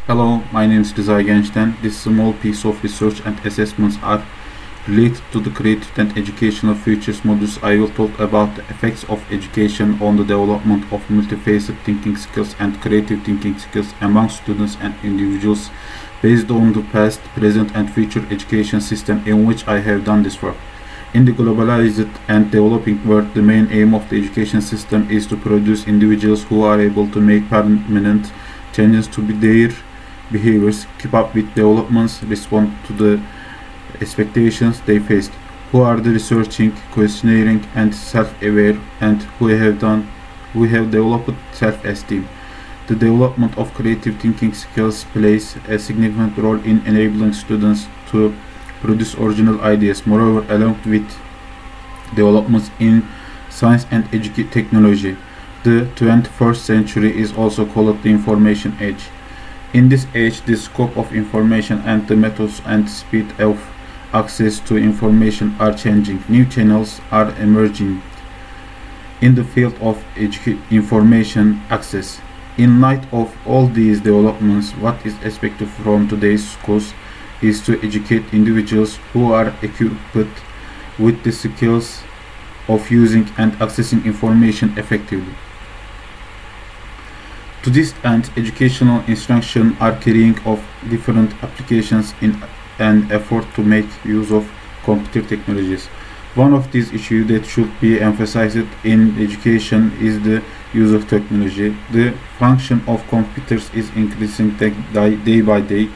Hello, my name is Gencten. This small piece of research and assessments are related to the creative and educational futures modules. I will talk about the effects of education on the development of multifaceted thinking skills and creative thinking skills among students and individuals based on the past, present and future education system in which I have done this work. In the globalized and developing world, the main aim of the education system is to produce individuals who are able to make permanent changes to their behaviors, keep up with developments, respond to the expectations they faced, who are the researching, questioning, and self-aware, and who have developed self-esteem. The development of creative thinking skills plays a significant role in enabling students to produce original ideas. Moreover, along with developments in science and technology, the 21st century is also called the information age. In this age, the scope of information and the methods and speed of access to information are changing. New channels are emerging in the field of information access. In light of all these developments, what is expected from today's schools is to educate individuals who are equipped with the skills of using and accessing information effectively. To this end, educational institutions are carrying out different applications in an effort to make use of computer technologies. One of these issues that should be emphasized in education is the use of technology. The function of computers is increasing day by day,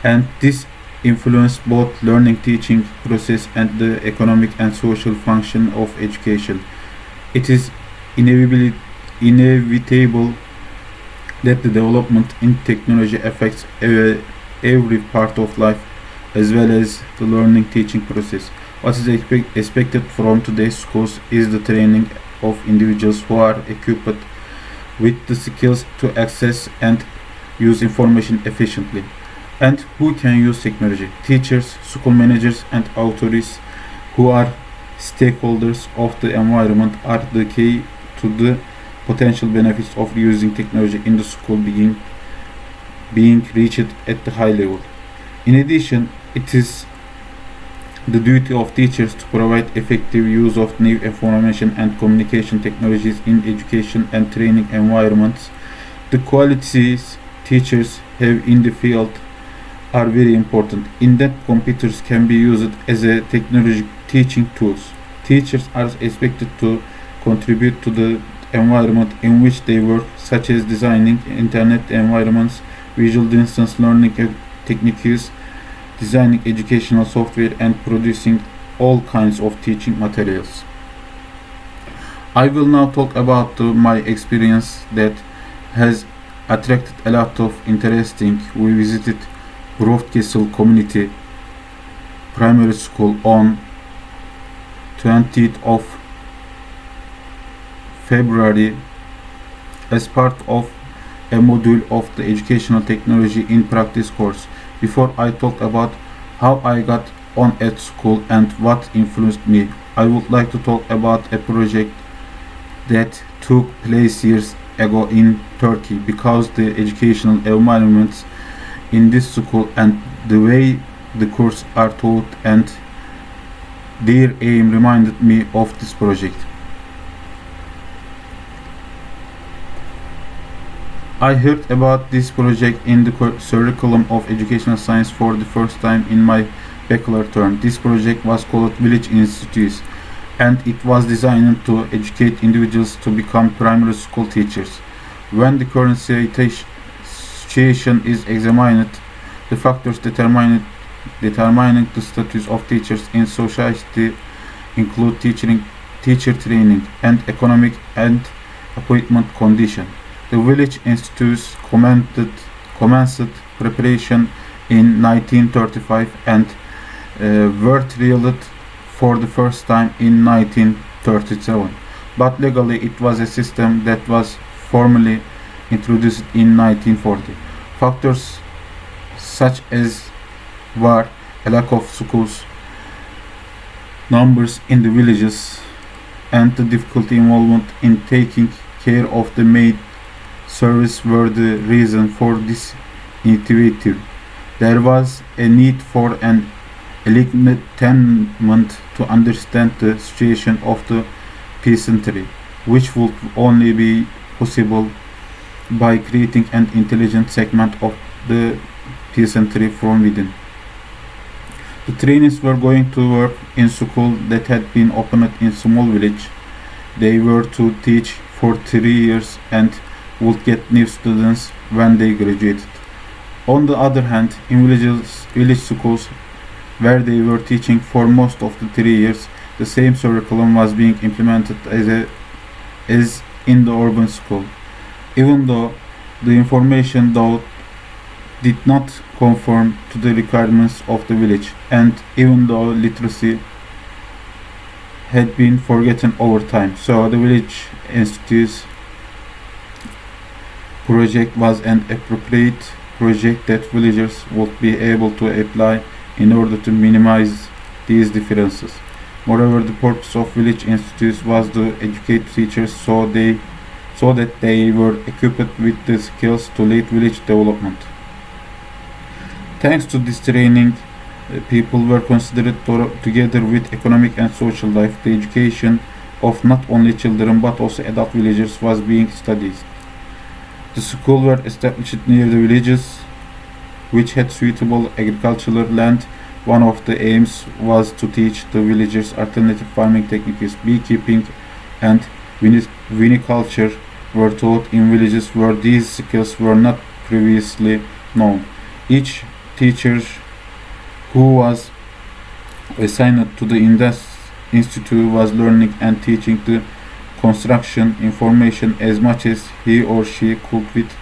and this influences both learning teaching process and the economic and social function of education. It is inevitable that the development in technology affects every part of life as well as the learning teaching process. What is expected from today's schools is the training of individuals who are equipped with the skills to access and use information efficiently, and who can use technology. Teachers, school managers and authorities who are stakeholders of the environment are the key to the potential benefits of using technology in the school being reached at the high level. In addition, it is the duty of teachers to provide effective use of new information and communication technologies in education and training environments. The qualities teachers have in the field are very important, in that computers can be used as a technology teaching tools. Teachers are expected to contribute to the environment in which they work, such as designing internet environments, visual distance learning techniques, designing educational software, and producing all kinds of teaching materials. I will now talk about my experience that has attracted a lot of interest. We visited Castle Community Primary School on 20th of February as part of a module of the educational technology in practice course. Before I talk about how I got on at school and what influenced me, I would like to talk about a project that took place years ago in Turkey, because the educational environments in this school and the way the courses are taught and their aim reminded me of this project. I heard about this project in the curriculum of educational science for the first time in my bachelor term. This project was called Village Institutes, and it was designed to educate individuals to become primary school teachers. When the current situation is examined, the factors determining the status of teachers in society include teacher training, and economic and appointment condition. The Village Institutes commenced preparation in 1935 and were trialed for the first time in 1937, but legally it was a system that was formally introduced in 1940. Factors such as were a lack of schools, numbers in the villages, and the difficulty involvement in taking care of the maid service were the reason for this intuitive. There was a need for an enlightenment to understand the situation of the peasantry, which would only be possible by creating an intelligent segment of the peasantry from within. The trainees were going to work in school that had been opened in small village. They were to teach for 3 years and would get new students when they graduated. On the other hand, in village schools where they were teaching for most of the 3 years, the same curriculum was being implemented as in the urban school. Even though the information did not conform to the requirements of the village, and even though literacy had been forgotten over time, so the village institute's project was an appropriate project that villagers would be able to apply in order to minimize these differences. Moreover, the purpose of village institutes was to educate teachers so that they were equipped with the skills to lead village development. Thanks to this training, people were considered together with economic and social life. The education of not only children but also adult villagers was being studied. The schools were established near the villages which had suitable agricultural land. One of the aims was to teach the villagers alternative farming techniques. Beekeeping and viniculture were taught in villages where these skills were not previously known. Each teacher who was assigned to the institute was learning and teaching the construction information as much as he or she could with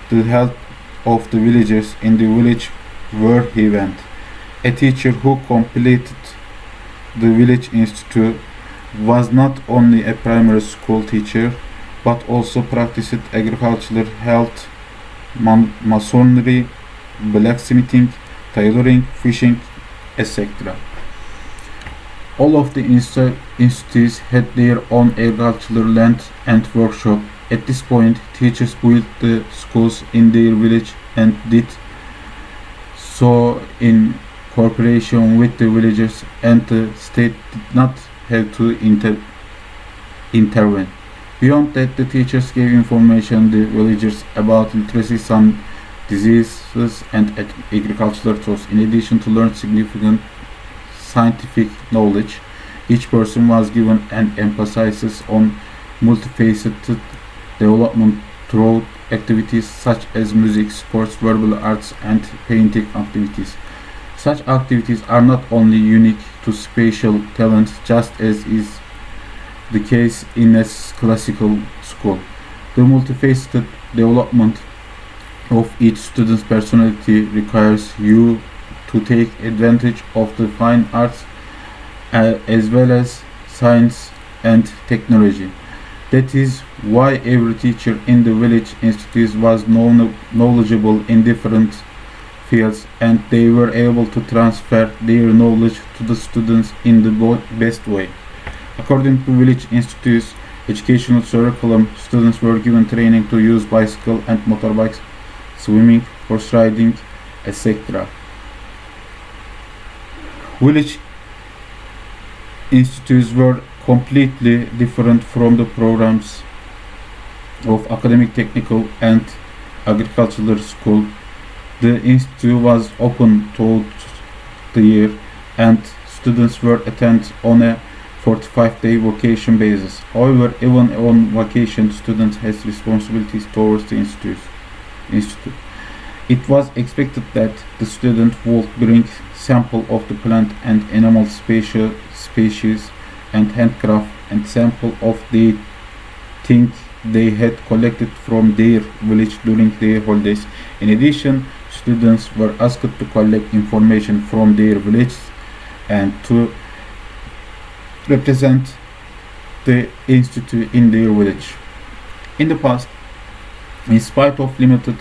the help of the villagers in the village where he went. A teacher who completed the village institute was not only a primary school teacher but also practiced agriculture, health, masonry, blacksmithing, tailoring, fishing, etc. All of the institutes had their own agricultural land and workshop. At this point, teachers built the schools in their village and did so in cooperation with the villagers, and the state did not have to intervene. Beyond that, the teachers gave information to the villagers about literacy, some diseases, and agricultural tools. In addition to learn significant scientific knowledge, each person was given an emphasis on multifaceted development through activities such as music, sports, verbal arts, and painting activities. Such activities are not only unique to special talents, just as is the case in a classical school. The multifaceted development of each student's personality requires you to take advantage of the fine arts as well as science and technology. That is why every teacher in the village institute was knowledgeable in different fields, and they were able to transfer their knowledge to the students in the best way. According to village institutes educational curriculum, students were given training to use bicycle and motorbikes, swimming, horse riding, etc. Village institutes were completely different from the programs of academic, technical, and agricultural school. The institute was open throughout the year, and students were attended on a 45-day vacation basis. However, even on vacation, students had responsibilities towards the institute. It was expected that the student would bring sample of the plant and animal species and handcraft and sample of the things they had collected from their village during their holidays. In addition, students were asked to collect information from their village and to represent the institute in their village. In the past, in spite of limited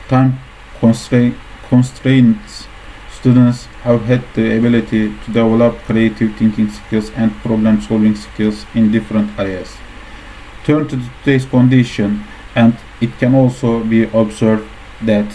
time constraints, students have had the ability to develop creative thinking skills and problem solving skills in different areas. Turn to today's condition, and it can also be observed that